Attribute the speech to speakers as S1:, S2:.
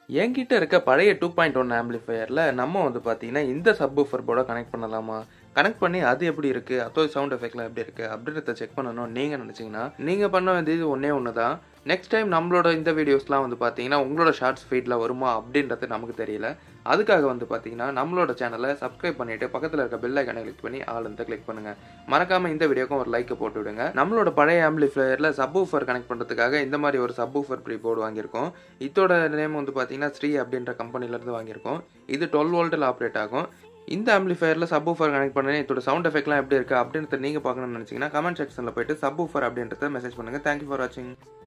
S1: என்கிட்ட இருக்க பழைய 2.1 ஆம்பிளிஃபையரில் நம்ம வந்து பார்த்தீங்கன்னா இந்த சப்வூஃபர் போர்டை கனெக்ட் பண்ணலாமா, கனெக்ட் பண்ணி அது எப்படி இருக்குது, அதோட சவுண்ட் எஃபெக்ட்லாம் எப்படி இருக்குது அப்படின்றத செக் பண்ணணும் நீங்கள் நினச்சிங்கன்னா நீங்கள் பண்ண வேண்டியது ஒன்று தான். நெக்ஸ்ட் டைம் நம்மளோட இந்த வீடியோஸ்லாம் வந்து பார்த்தீங்கன்னா உங்களோட ஷார்ட்ஸ் ஃபீடில் வருமா அப்படின்றது நமக்கு தெரியல. அதுக்காக வந்து பார்த்தீங்கன்னா நம்மளோட சேனலை சப்ஸ்கிரைப் பண்ணிவிட்டு பக்கத்தில் இருக்க பெல் ஐக்கானை கிளிக் பண்ணி ஆல் வந்து கிளிக் பண்ணுங்கள். மறக்காமல் இந்த வீடியோக்கும் ஒரு லைக்கை போட்டு விடுங்க. நம்மளோட பழைய ஆம்பிளிஃபையரில் சப்வூஃபர் கனெக்ட் பண்ணுறதுக்காக இந்த மாதிரி ஒரு சப்வூஃபர் ப்ரீ போர்டு வாங்கியிருக்கோம். இதோட நேம் வந்து பார்த்தீங்கன்னா ஸ்ரீ அப்படின்ற கம்பெனிலேருந்து வாங்கியிருக்கோம். இது 12 வோல்ட்டில் ஆப்ரேட் ஆகும். இந்த ஆம்பிளிஃபையரில் சப்வூஃபர் கனெக்ட் பண்ணி இதோட சவுண்ட் எஃபெக்ட்லாம் எப்படி இருக்குது அப்படின்றத நீங்கள் பார்க்கணும்னு நினச்சிங்கன்னா கமெண்ட் செக்ஷனில் போய்ட்டு சப்வூஃபர் அப்படின்றத மெசேஜ் பண்ணுங்கள். தேங்க்யூ ஃபார் வாட்சிங்.